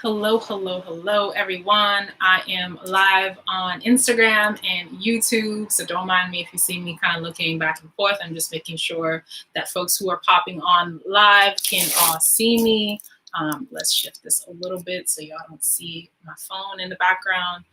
Hello, hello, hello, everyone. I am live on Instagram and YouTube, so don't mind me if you see me kind of looking back and forth. I'm just making sure that folks who are popping on live can all see me. Let's shift this a little bit so y'all don't see my phone in the background.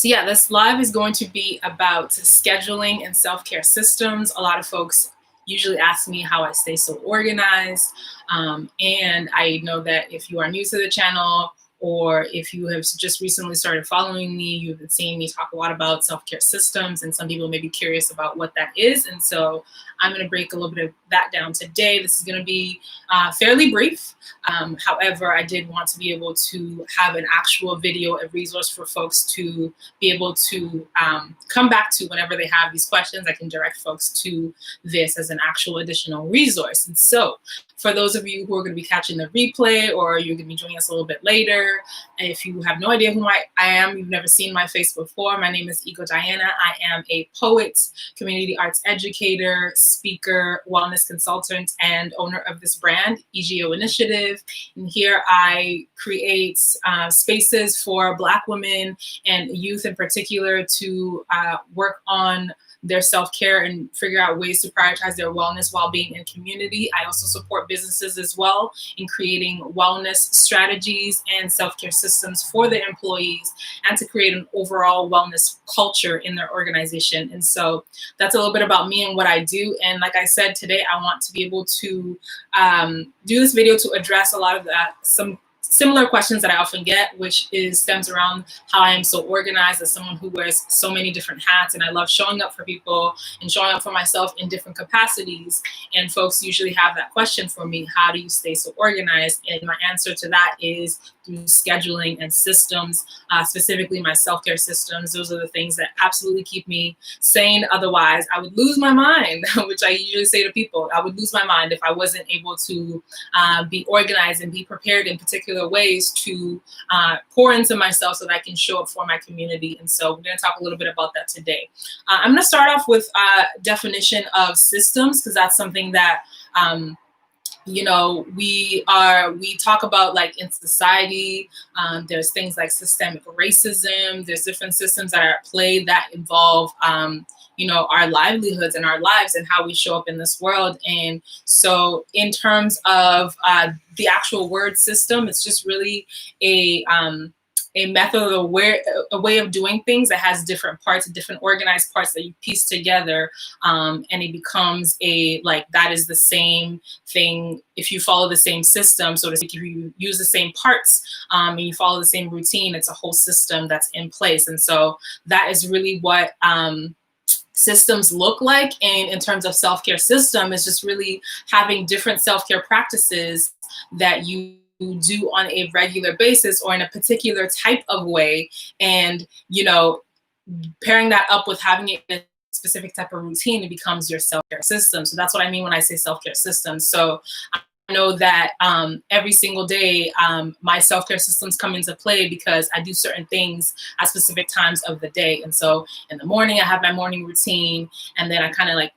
This live is going to be about scheduling and self-care systems. A lot of folks usually ask me how I stay so organized. And I know that if you are new to the channel, or if you have just recently started following me, you've been seeing me talk a lot about self-care systems, and some people may be curious about what that is. And so I'm going to break a little bit of that down today. This is going to be fairly brief. However, I did want to be able to have an actual video, a resource for folks to be able to come back to whenever they have these questions. I can direct folks to this as an actual additional resource. And so for those of you who are going to be catching the replay, or you're going to be joining us a little bit later, if you have no idea who I am, you've never seen my face before, my name is Ego Diana. I am a poet, community arts educator, speaker, wellness consultant, and owner of this brand, EGO Initiative. And here I create spaces for Black women and youth in particular to work on their self-care and figure out ways to prioritize their wellness while being in community. I also support businesses as well in creating wellness strategies and self-care systems for their employees, and to create an overall wellness culture in their organization. And so that's a little bit about me and what I do. And like I said, today I want to be able to do this video to address a lot of some similar questions that I often get, which stems around how I am so organized as someone who wears so many different hats, and I love showing up for people and showing up for myself in different capacities. And folks usually have that question for me: how do you stay so organized? And my answer to that is through scheduling and systems, specifically my self-care systems. Those are the things that absolutely keep me sane. Otherwise, I would lose my mind, which I usually say to people. I would lose my mind if I wasn't able to be organized and be prepared in particular ways to pour into myself so that I can show up for my community. And so we're going to talk a little bit about that today. I'm going to start off with a definition of systems, because that's something that we talk about, like, in society. There's things like systemic racism. There's different systems that are at play that involve our livelihoods and our lives and how we show up in this world. And so in terms of the actual word system, it's just really a method, a way of doing things that has different parts, different organized parts that you piece together, and it becomes that is the same thing. If you follow the same system, so to speak, if you use the same parts and you follow the same routine, it's a whole system that's in place. And so that is really what systems look like. And in terms of self-care system, it's just really having different self-care practices that you do on a regular basis or in a particular type of way, and pairing that up with having it in a specific type of routine, it becomes your self-care system. So that's what I mean when I say self-care system. So I know that every single day my self-care systems come into play because I do certain things at specific times of the day. And so in the morning, I have my morning routine, and then I kind of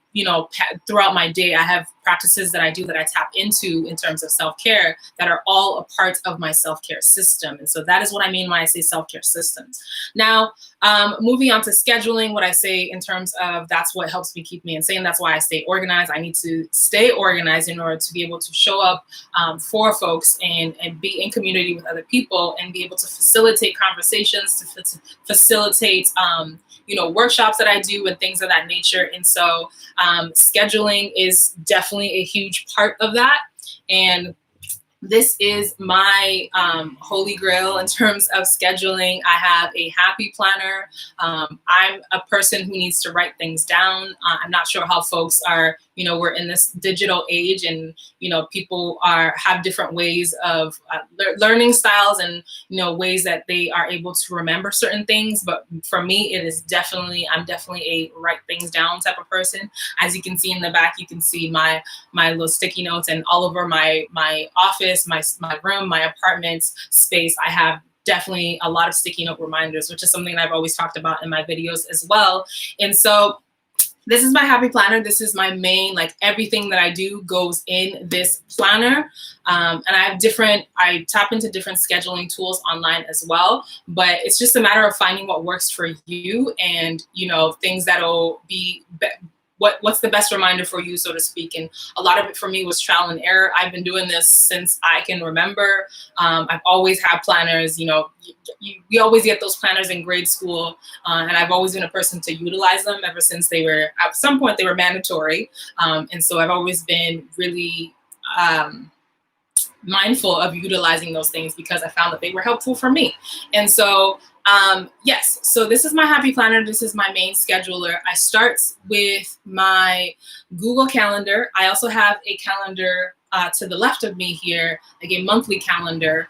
throughout my day, I have practices that I do that I tap into in terms of self-care that are all a part of my self-care system. And so that is what I mean when I say self-care systems. Now, moving on to scheduling, what I say in terms of that's what helps me keep me insane. That's why I stay organized. I need to stay organized in order to be able to show up for folks and be in community with other people and be able to facilitate conversations, to facilitate workshops that I do and things of that nature. And so scheduling is definitely a huge part of that. And this is my holy grail in terms of scheduling. I have a happy planner. I'm a person who needs to write things down. I'm not sure how folks are, we're in this digital age, and, people have different ways of learning styles and, ways that they are able to remember certain things. But for me, I'm definitely a write things down type of person. As you can see in the back, you can see my little sticky notes, and all over my office, my room, my apartment space, I have definitely a lot of sticky note reminders, which is something that I've always talked about in my videos as well. And so This is my happy planner. This is my main, like everything that I do goes in this planner. And I tap into different scheduling tools online as well, but it's just a matter of finding what works for you and, things that'll be what's the best reminder for you, so to speak. And a lot of it for me was trial and error. I've been doing this since I can remember. I've always had planners. We always get those planners in grade school, and I've always been a person to utilize them ever since at some point they were mandatory. And so I've always been really mindful of utilizing those things because I found that they were helpful for me. And so yes, so this is my happy planner. This is my main scheduler. I start with my Google Calendar. I also have a calendar to the left of me here, like a monthly calendar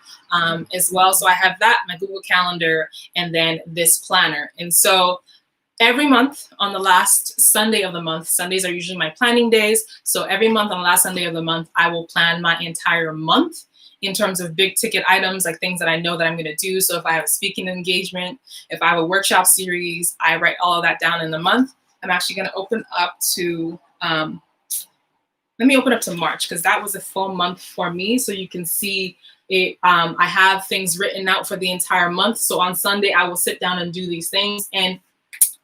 as well. So I have that, my Google Calendar, and then this planner. And so every month on the last Sunday of the month, Sundays are usually my planning days. So every month on the last Sunday of the month, I will plan my entire month in terms of big ticket items, like things that I know that I'm going to do. So if I have a speaking engagement, if I have a workshop series, I write all of that down in the month. I'm actually going to open up to, let me open up to March because that was a full month for me. So you can see it. I have things written out for the entire month. So on Sunday, I will sit down and do these things. And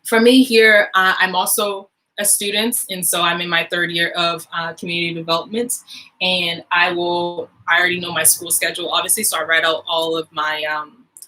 for me here, I'm also a student, and so I'm in my third year of community development, and I already know my school schedule, obviously, so I write out all of my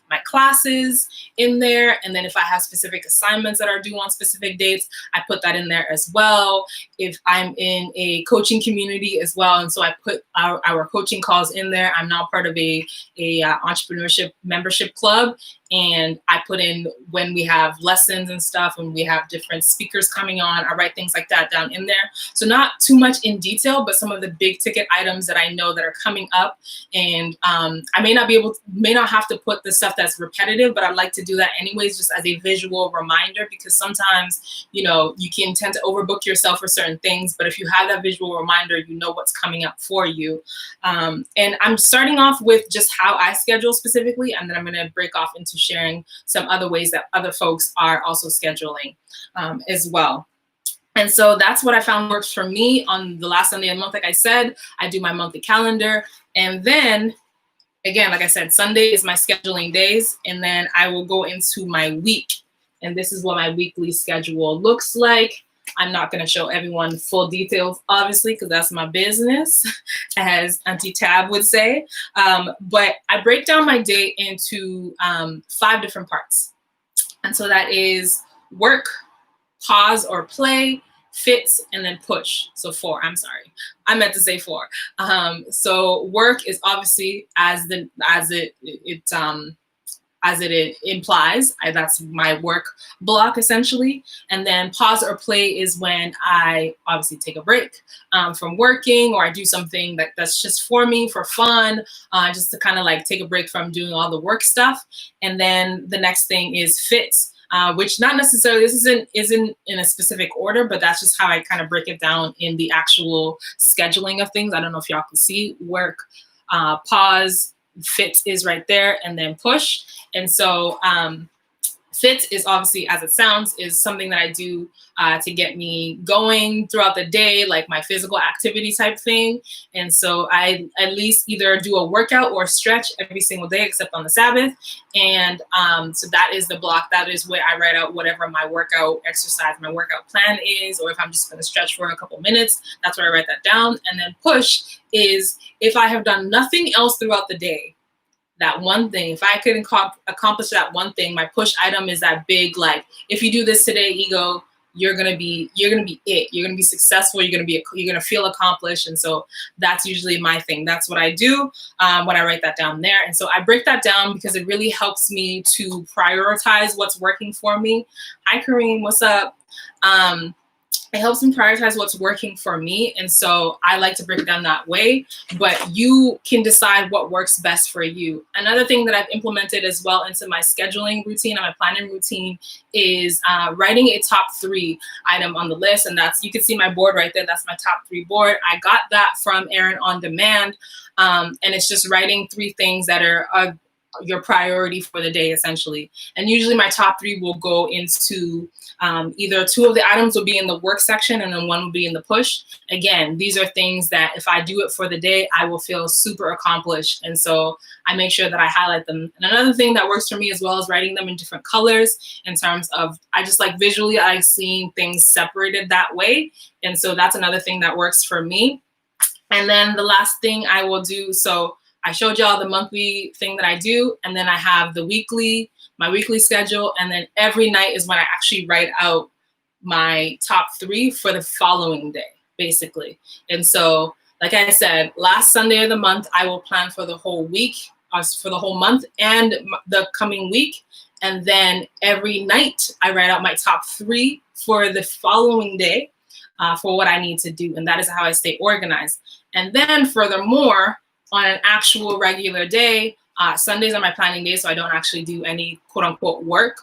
my classes in there, and then if I have specific assignments that are due on specific dates, I put that in there as well. If I'm in a coaching community as well, and so I put our coaching calls in there. I'm now part of a entrepreneurship membership club, and I put in when we have lessons and stuff, and we have different speakers coming on. I write things like that down in there. So not too much in detail, but some of the big ticket items that I know that are coming up. And I may not have to put the stuff that's repetitive, but I'd like to do that anyways, just as a visual reminder, because sometimes, you can tend to overbook yourself for certain things, but if you have that visual reminder, you know what's coming up for you. And I'm starting off with just how I schedule specifically, and then I'm going to break off into sharing some other ways that other folks are also scheduling as well. And so that's what I found works for me on the last Sunday of the month. Like I said, I do my monthly calendar. And then again, like I said, Sunday is my scheduling days. And then I will go into my week. And this is what my weekly schedule looks like. I'm not going to show everyone full details, obviously, because that's my business, as Auntie Tab would say. But I break down my day into 5 different parts. And so that is work, pause or play, fits, and then push. So 4, I'm sorry. I meant to say 4. So work is obviously as it implies. That's my work block essentially. And then pause or play is when I obviously take a break from working, or I do something that's just for me, for fun, just to kind of like take a break from doing all the work stuff. And then the next thing is fits, which not necessarily, this isn't in a specific order, but that's just how I kind of break it down in the actual scheduling of things. I don't know if y'all can see work, pause, fits is right there, and then push. And so fits is obviously, as it sounds, is something that I do to get me going throughout the day, like my physical activity type thing. And so I at least either do a workout or stretch every single day except on the Sabbath. And so that is the block. That is where I write out whatever my workout exercise, my workout plan is, or if I'm just going to stretch for a couple minutes, that's where I write that down. And then push is if I have done nothing else throughout the day, that one thing, if I could accomplish that one thing, my push item is that big, like, if you do this today, ego, you're gonna be it. You're gonna be successful. You're gonna feel accomplished. And so that's usually my thing. That's what I do when I write that down there. And so I break that down because it really helps me to prioritize what's working for me. Hi, Kareem, what's up? It helps me prioritize what's working for me. And so I like to break it down that way, but you can decide what works best for you. Another thing that I've implemented as well into my scheduling routine and my planning routine is writing a top 3 item on the list. And that's, you can see my board right there. That's my top 3 board. I got that from Erin on Demand. And it's just writing 3 things that are your priority for the day, essentially. And usually my top 3 will go into Either two of the items will be in the work section and then one will be in the push. Again, these are things that if I do it for the day, I will feel super accomplished. And so I make sure that I highlight them. And another thing that works for me as well is writing them in different colors, in terms of, I just like visually, I like seeing things separated that way. And so that's another thing that works for me. And then the last thing I will do, so I showed y'all the monthly thing that I do, and then I have the weekly, my weekly schedule, and then every night is when I actually write out my top 3 for the following day, basically. And so, like I said, last Sunday of the month, I will plan for the whole week, for the whole month and the coming week. And then every night I write out my top 3 for the following day, for what I need to do. And that is how I stay organized. And then furthermore, on an actual regular day, Sundays are my planning days, so I don't actually do any quote unquote work,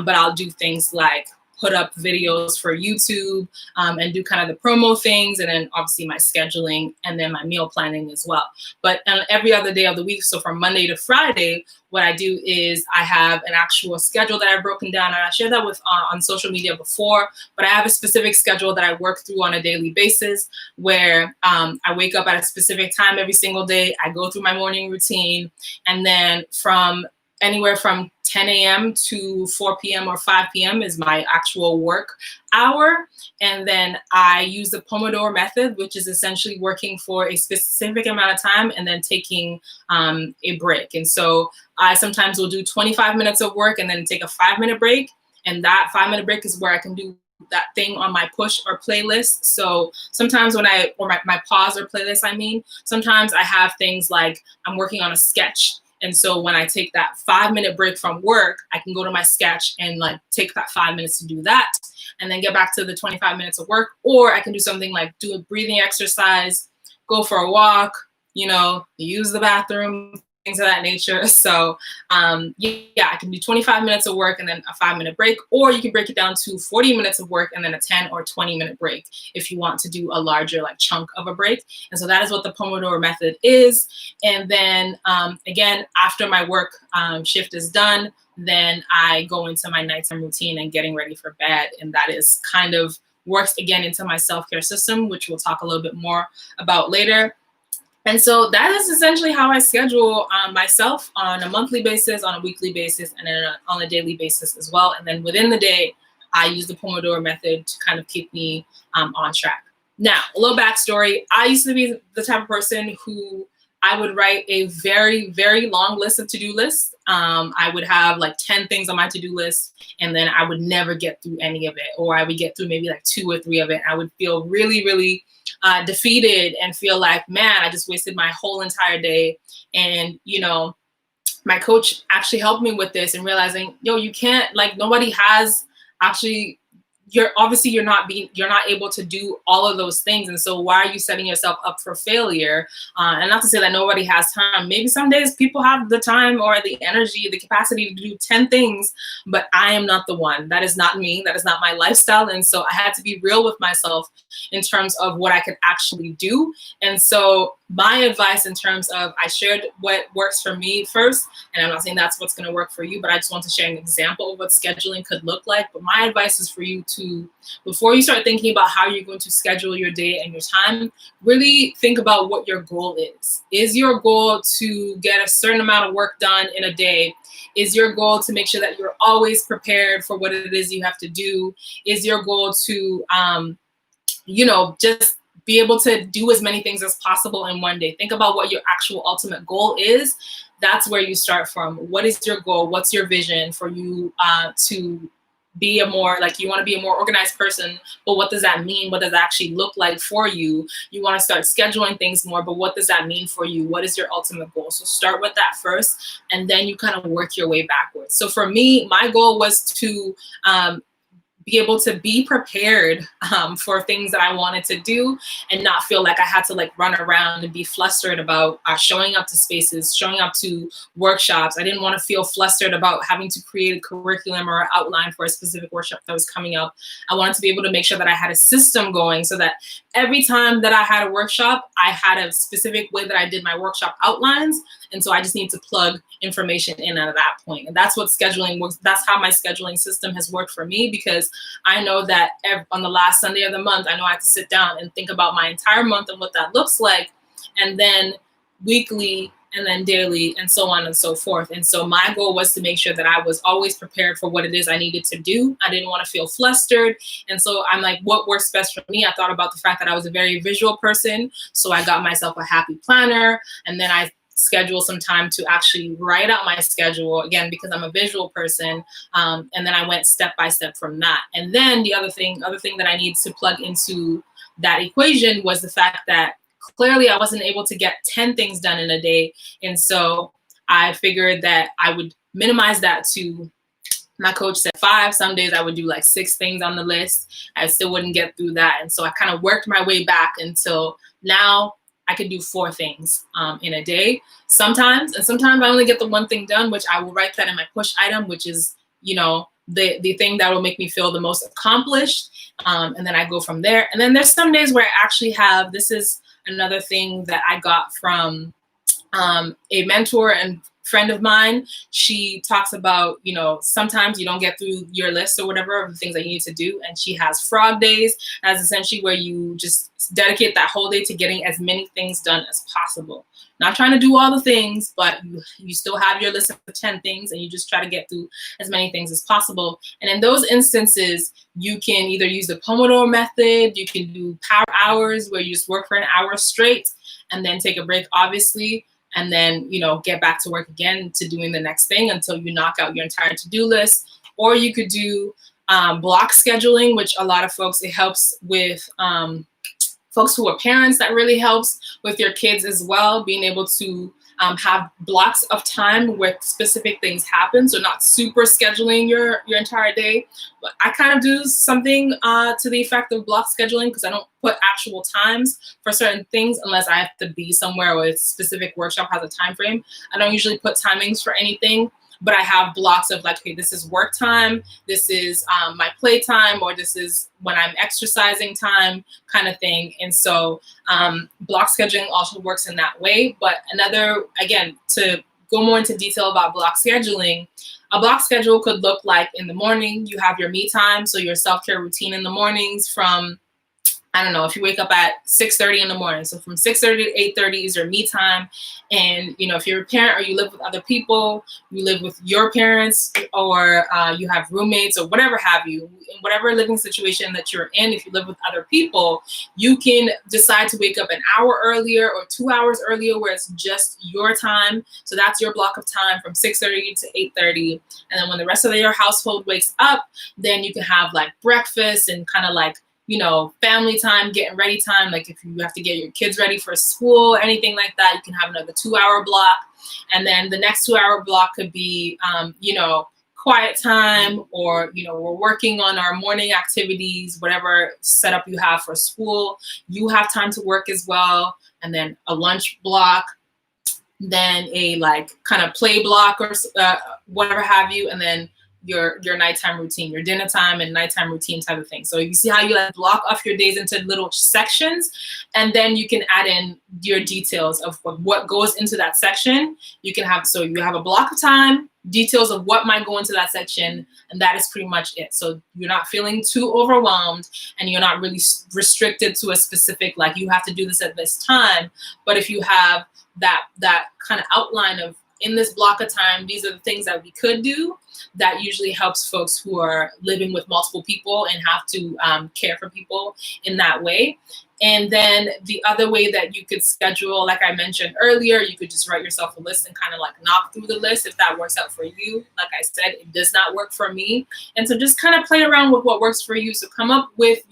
but I'll do things like put up videos for YouTube, and do kind of the promo things, and then obviously my scheduling and then my meal planning as well. But on every other day of the week, so from Monday to Friday, what I do is I have an actual schedule that I've broken down, and I shared that with on social media before, but I have a specific schedule that I work through on a daily basis, where I wake up at a specific time every single day. I go through my morning routine, and then from anywhere from 10 a.m. to 4 p.m. or 5 p.m. is my actual work hour. And then I use the Pomodoro method, which is essentially working for a specific amount of time and then taking a break. And so I sometimes will do 25 minutes of work and then take a 5-minute break. And that 5-minute break is where I can do that thing on my push or playlist. So sometimes when my pause or playlist, sometimes I have things like I'm working on a sketch. And so when I take that 5-minute break from work, I can go to my sketch and like take that 5 minutes to do that and then get back to the 25 minutes of work. Or I can do something like do a breathing exercise, go for a walk, use the bathroom, things of that nature. So yeah, I can do 25 minutes of work and then a 5-minute break, or you can break it down to 40 minutes of work and then a 10 or 20-minute break if you want to do a larger like chunk of a break. And so that is what the Pomodoro method is. And then again, after my work shift is done, then I go into my nighttime routine and getting ready for bed. And that is kind of works again into my self-care system, which we'll talk a little bit more about later. And so that is essentially how I schedule myself on a monthly basis, on a weekly basis, and then on a daily basis as well. And then within the day, I use the Pomodoro method to kind of keep me on track. Now, a little backstory. I used to be the type of person who I would write a very, very long list of to-do lists. I would have like 10 things on my to-do list, and then I would never get through any of it, or I would get through maybe like 2 or 3 of it. I would feel really, really defeated and feel like, man, I just wasted my whole entire day. And, my coach actually helped me with this and realizing, you can't, like, nobody has actually, you're not able to do all of those things. And so why are you setting yourself up for failure? And not to say that nobody has time. Maybe some days people have the time or the energy, the capacity to do 10 things, but I am not the one. That is not me. That is not my lifestyle. And so I had to be real with myself in terms of what I could actually do. And so my advice in terms of, I shared what works for me first, and I'm not saying that's what's going to work for you, but I just want to share an example of what scheduling could look like. But my advice is for you to, before you start thinking about how you're going to schedule your day and your time, really think about what your goal is. Is your goal to get a certain amount of work done in a day? Is your goal to make sure that you're always prepared for what it is you have to do? Is your goal to, just be able to do as many things as possible in one day? Think about what your actual ultimate goal is. That's where you start from. What is your goal? What's your vision for you to be you want to be a more organized person, but what does that mean? What does that actually look like for you? You want to start scheduling things more, but what does that mean for you? What is your ultimate goal? So start with that first, and then you kind of work your way backwards. So for me, my goal was to be able to be prepared for things that I wanted to do and not feel like I had to run around and be flustered about showing up to spaces, showing up to workshops. I didn't want to feel flustered about having to create a curriculum or outline for a specific workshop that was coming up. I wanted to be able to make sure that I had a system going so that every time that I had a workshop, I had a specific way that I did my workshop outlines. And so I just need to plug information in at that point. And that's what scheduling works. That's how my scheduling system has worked for me, because I know that on the last Sunday of the month, I know I have to sit down and think about my entire month and what that looks like. And then weekly, and then daily, and so on and so forth. And so my goal was to make sure that I was always prepared for what it is I needed to do. I didn't want to feel flustered. And so I'm like, what works best for me? I thought about the fact that I was a very visual person. So I got myself a happy planner, and then I scheduled some time to actually write out my schedule, again, because I'm a visual person. And then I went step by step from that. And then the other thing that I need to plug into that equation was the fact that clearly I wasn't able to get 10 things done in a day. And so I figured that I would minimize that to, my coach said 5. Some days I would do like 6 things on the list. I still wouldn't get through that. And so I kind of worked my way back until now I could do 4 things in a day sometimes. And sometimes I only get the 1 thing done, which I will write that in my push item, which is, you know, the thing that will make me feel the most accomplished. And then I go from there. And then there's some days where I actually have, this is another thing that I got from a mentor and friend of mine. She talks about, you know, sometimes you don't get through your list or whatever of the things that you need to do. And she has frog days. That's essentially where you just dedicate that whole day to getting as many things done as possible. Not trying to do all the things, but you still have your list of 10 things, and you just try to get through as many things as possible. And in those instances, you can either use the Pomodoro method, you can do power hours where you just work for an hour straight and then take a break, obviously, and then, you know, get back to work again to doing the next thing until you knock out your entire to-do list. Or you could do block scheduling, which a lot of folks, it helps with folks who are parents. That really helps with your kids as well, being able to have blocks of time where specific things happen. So not super scheduling your entire day. But I kind of do something to the effect of block scheduling, because I don't put actual times for certain things unless I have to be somewhere or a specific workshop has a time frame. I don't usually put timings for anything, but I have blocks of like, okay, this is work time, this is my play time, or this is when I'm exercising time kind of thing. And so block scheduling also works in that way. But another, again, to go more into detail about block scheduling, a block schedule could look like in the morning, you have your me time. So your self-care routine in the mornings from, I don't know, if you wake up at 6:30 in the morning. So from 6:30 to 8:30 is your me time. And, you know, if you're a parent or you live with other people, you live with your parents, or you have roommates or whatever have you, in whatever living situation that you're in, if you live with other people, you can decide to wake up an hour earlier or 2 hours earlier where it's just your time. So that's your block of time from 6:30 to 8:30. And then when the rest of your household wakes up, then you can have like breakfast and kind of like, you know, family time, getting ready time. Like if you have to get your kids ready for school, anything like that, you can have another 2-hour block. And then the next 2-hour block could be, you know, quiet time, or, you know, we're working on our morning activities, whatever setup you have for school, you have time to work as well. And then a lunch block, then a like kind of play block or whatever have you. And then your nighttime routine, your dinner time and nighttime routine type of thing. So you see how you like block off your days into little sections, and then you can add in your details of what goes into that section. You can have, so you have a block of time, details of what might go into that section, and that is pretty much it. So you're not feeling too overwhelmed, and you're not really restricted to a specific, like you have to do this at this time. But if you have that kind of outline of, in this block of time, these are the things that we could do, that usually helps folks who are living with multiple people and have to care for people in that way. And then the other way that you could schedule, like I mentioned earlier, you could just write yourself a list and kind of like knock through the list if that works out for you. Like I said, it does not work for me. And so just kind of play around with what works for you. So come up with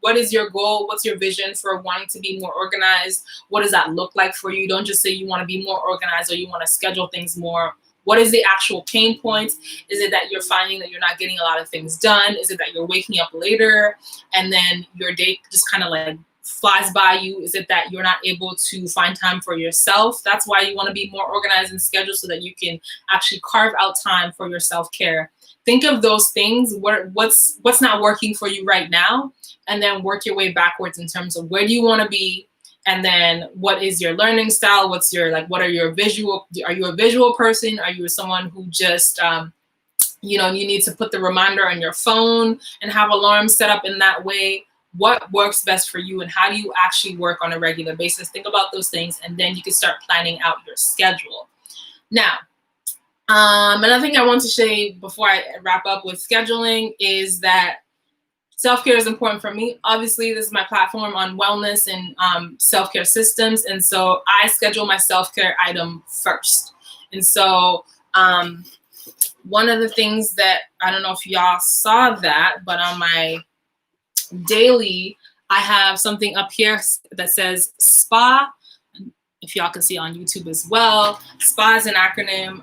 what is your goal? What's your vision for wanting to be more organized? What does that look like for you? Don't just say you want to be more organized or you want to schedule things more. What is the actual pain points? Is it that you're finding that you're not getting a lot of things done? Is it that you're waking up later and then your day just kind of like flies by you? Is it that you're not able to find time for yourself? That's why you want to be more organized and scheduled, so that you can actually carve out time for your self-care. Think of those things. What's not working for you right now? And then work your way backwards in terms of where do you want to be, And then what is your learning style? What's your, like, what are your visual, are you a visual person? Are you someone who just, you know, you need to put the reminder on your phone and have alarms set up in that way? What works best for you, and how do you actually work on a regular basis? Think about those things, and then you can start planning out your schedule. Now, another thing I want to say before I wrap up with scheduling is that self-care is important for me. Obviously, this is my platform on wellness and self-care systems. And so I schedule my self-care item first. And so one of the things that, I don't know if y'all saw that, but on my daily, I have something up here that says SPA. If y'all can see on YouTube as well. SPA is an acronym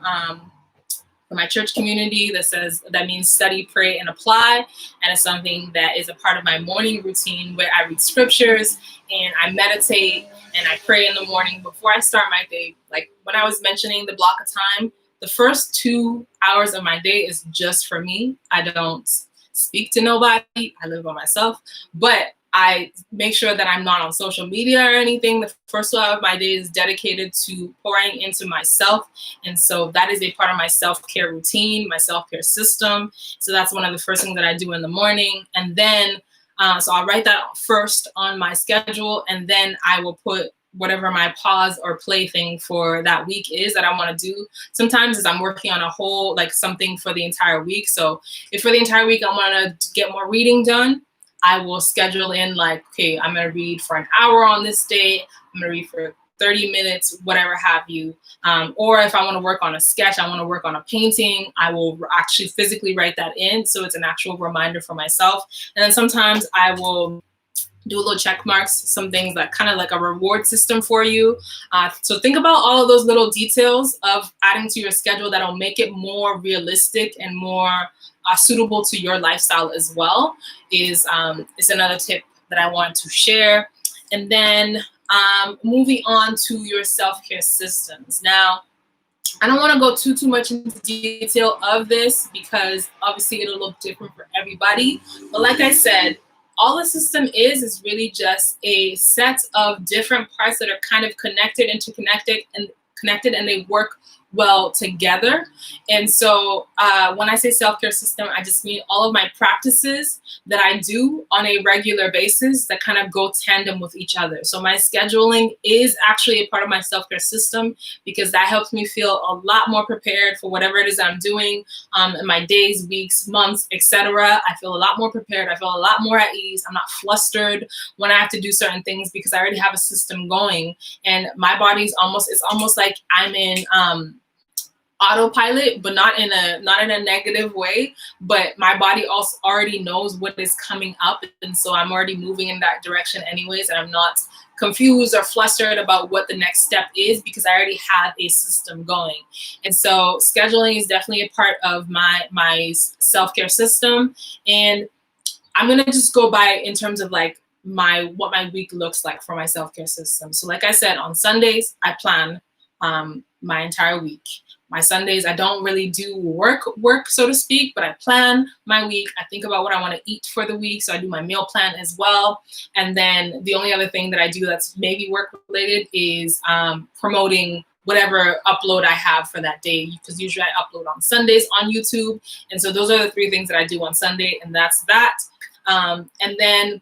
for my church community that means study, pray, and apply. And it's something that is a part of my morning routine where I read scriptures and I meditate and I pray in the morning before I start my day. Like when I was mentioning the block of time, the first 2 hours of my day is just for me. I don't speak to nobody. I live by myself, but I make sure that I'm not on social media or anything. The first 2 hours of my day is dedicated to pouring into myself. And so that is a part of my self-care routine, my self-care system. So that's one of the first things that I do in the morning. And then, so I'll write that first on my schedule, and then I will put whatever my pause or play thing for that week is that I want to do. Sometimes as I'm working on a whole, like something for the entire week. So if for the entire week I want to get more reading done, I will schedule in like, okay, I'm going to read for an hour on this day. I'm going to read for 30 minutes, whatever have you. Or if I want to work on a sketch, I want to work on a painting, I will actually physically write that in. So it's an actual reminder for myself. And then sometimes I will do little check marks, some things that kind of like a reward system for you. So think about all of those little details of adding to your schedule that'll make it more realistic and more suitable to your lifestyle as well. Is another tip that I want to share. And then moving on to your self-care systems. Now, I don't want to go too much into detail of this because obviously it'll look different for everybody. But like I said, all the system is really just a set of different parts that are kind of interconnected, and they work well together. And so when I say self-care system, I just mean all of my practices that I do on a regular basis that kind of go tandem with each other. So my scheduling is actually a part of my self-care system because that helps me feel a lot more prepared for whatever it is I'm doing in my days, weeks, months, etc. I feel a lot more prepared. I feel a lot more at ease. I'm not flustered when I have to do certain things because I already have a system going, and my body's it's almost like I'm in autopilot, but not in a negative way. But my body also already knows what is coming up, and so I'm already moving in that direction anyways, and I'm not confused or flustered about what the next step is because I already have a system going. And so scheduling is definitely a part of my self-care system. And I'm gonna just go by in terms of like what my week looks like for my self-care system. So like I said, on Sundays I plan my entire week. My Sundays, I don't really do work, so to speak, but I plan my week. I think about what I want to eat for the week, so I do my meal plan as well. And then the only other thing that I do that's maybe work related is promoting whatever upload I have for that day, because usually I upload on Sundays on YouTube. And so those are the three things that I do on Sunday, and that's that. And then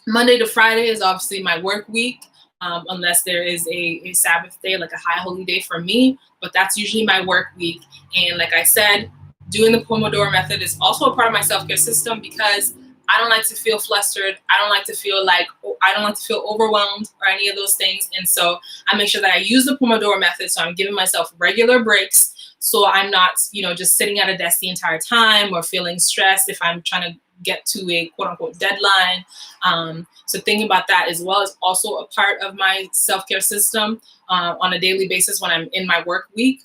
Monday to Friday is obviously my work week. Unless there is a Sabbath day, like a high holy day for me, but that's usually my work week. And like I said, doing the Pomodoro method is also a part of my self-care system because I don't like to feel flustered. I don't like to feel overwhelmed or any of those things. And so I make sure that I use the Pomodoro method. So I'm giving myself regular breaks. So I'm not, just sitting at a desk the entire time or feeling stressed if I'm trying to get to a quote unquote deadline. So thinking about that as well is also a part of my self-care system on a daily basis when I'm in my work week.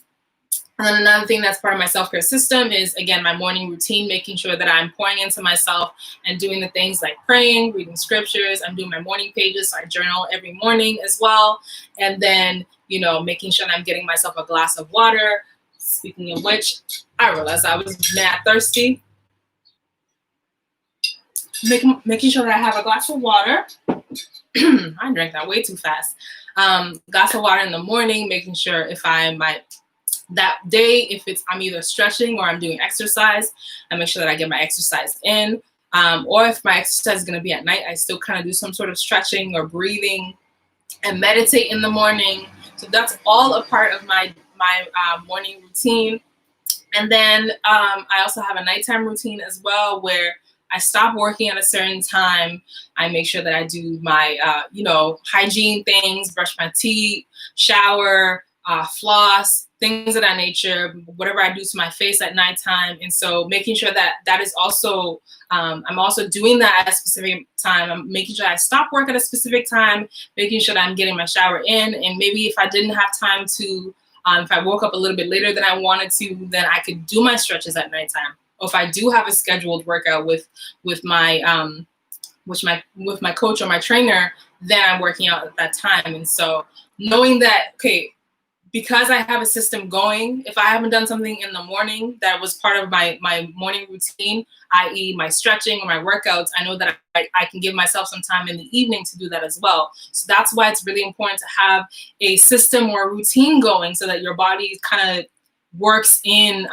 And then another thing that's part of my self-care system is, again, my morning routine, making sure that I'm pouring into myself and doing the things like praying, reading scriptures. I'm doing my morning pages, so I journal every morning as well. And then, making sure that I'm getting myself a glass of water. Speaking of which, I realized I was mad thirsty. Making sure that I have a glass of water. I drank that way too fast. Glass of water in the morning, making sure if that day, if I'm either stretching or I'm doing exercise, I make sure that I get my exercise in. Or if my exercise is going to be at night, I still kind of do some sort of stretching or breathing and meditate in the morning. So that's all a part of my morning routine. And then I also have a nighttime routine as well, where I stop working at a certain time. I make sure that I do my, hygiene things, brush my teeth, shower, floss, things of that nature, whatever I do to my face at nighttime. And so making sure that that is also, I'm also doing that at a specific time. I'm making sure I stop work at a specific time, making sure that I'm getting my shower in. And maybe if I didn't have time to, if I woke up a little bit later than I wanted to, then I could do my stretches at nighttime. Or if I do have a scheduled workout with my coach or my trainer, then I'm working out at that time. And so knowing that, okay, because I have a system going, if I haven't done something in the morning that was part of my morning routine, i.e. my stretching or my workouts, I know that I can give myself some time in the evening to do that as well. So that's why it's really important to have a system or a routine going so that your body kind of works in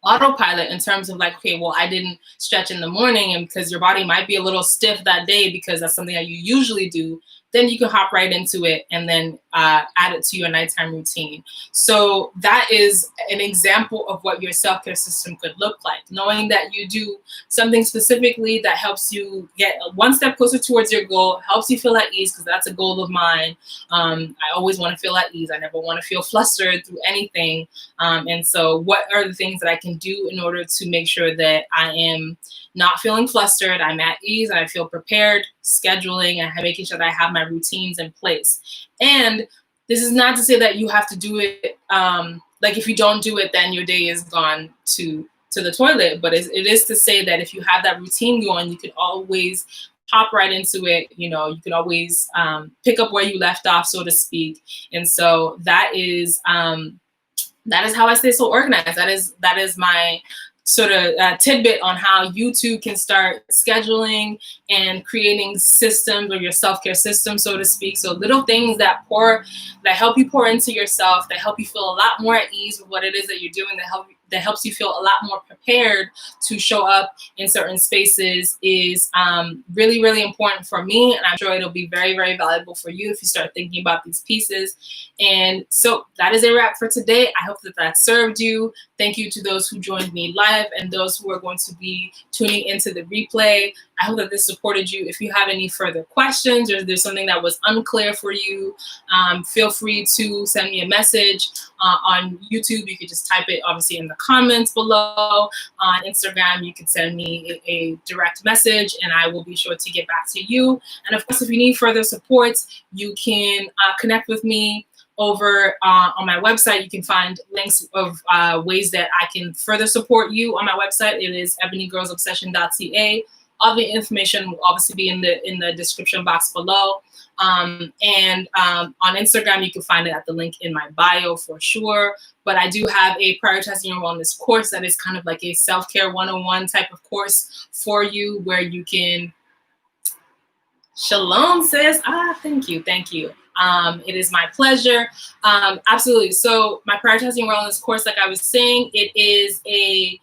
autopilot in terms of like, okay, well, I didn't stretch in the morning, and because your body might be a little stiff that day because that's something that you usually do, then you can hop right into it and then add it to your nighttime routine. So that is an example of what your self-care system could look like. Knowing that you do something specifically that helps you get one step closer towards your goal, helps you feel at ease, because that's a goal of mine. I always want to feel at ease. I never want to feel flustered through anything. And so what are the things that I can do in order to make sure that I am not feeling flustered, I'm at ease, and I feel prepared, scheduling and making sure that I have my routines in place. And this is not to say that you have to do it, like if you don't do it, then your day is gone to the toilet. But it is to say that if you have that routine going, you can always hop right into it. You know, you can always pick up where you left off, so to speak. And so that is how I stay so organized. That is my sort of tidbit on how you too can start scheduling and creating systems, or your self-care system, so to speak. So little things that help you pour into yourself, that help you feel a lot more at ease with what it is that you're doing, that helps you feel a lot more prepared to show up in certain spaces is really, really important for me. And I'm sure it'll be very, very valuable for you if you start thinking about these pieces. And so that is a wrap for today. I hope that served you. Thank you to those who joined me live and those who are going to be tuning into the replay. I hope that this supported you. If you have any further questions, or if there's something that was unclear for you, feel free to send me a message on YouTube. You could just type it obviously in the comments below. On Instagram, you can send me a direct message and I will be sure to get back to you. And of course, if you need further support, you can connect with me over on my website. You can find links of ways that I can further support you on my website. It is ebonygirlsobsession.ca. All the information will obviously be in the description box below. And on Instagram, you can find it at the link in my bio for sure. But I do have a Prioritizing Your Wellness course that is kind of like a self-care 101 type of course for you, where you can... Shalom, sis. Thank you. It is my pleasure. Absolutely. So my Prioritizing Your Wellness course, like I was saying, it is a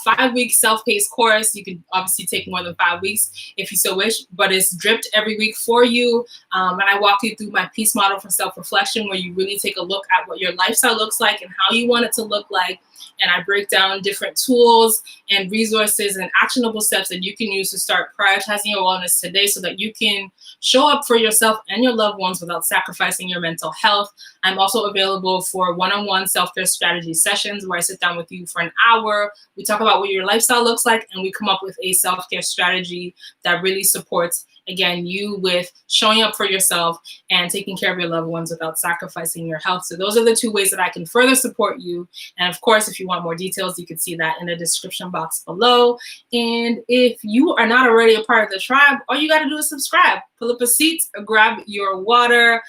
5-week self-paced course. You can obviously take more than 5 weeks if you so wish, but it's dripped every week for you. And I walk you through my peace model for self-reflection, where you really take a look at what your lifestyle looks like and how you want it to look like. And I break down different tools and resources and actionable steps that you can use to start prioritizing your wellness today, so that you can show up for yourself and your loved ones without sacrificing your mental health. I'm also available for one-on-one self-care strategy sessions, where I sit down with you for an hour. We talk about what your lifestyle looks like, and we come up with a self-care strategy that really supports, again, you with showing up for yourself and taking care of your loved ones without sacrificing your health. So those are the 2 ways that I can further support you. And of course, if you want more details, you can see that in the description box below. And if you are not already a part of the tribe, all you got to do is subscribe. Pull up a seat, grab your water,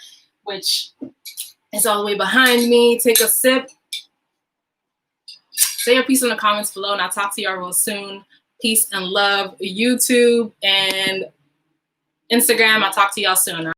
which is all the way behind me. Take a sip. Say your piece in the comments below, and I'll talk to y'all real soon. Peace and love, YouTube. And Instagram. I'll talk to y'all soon.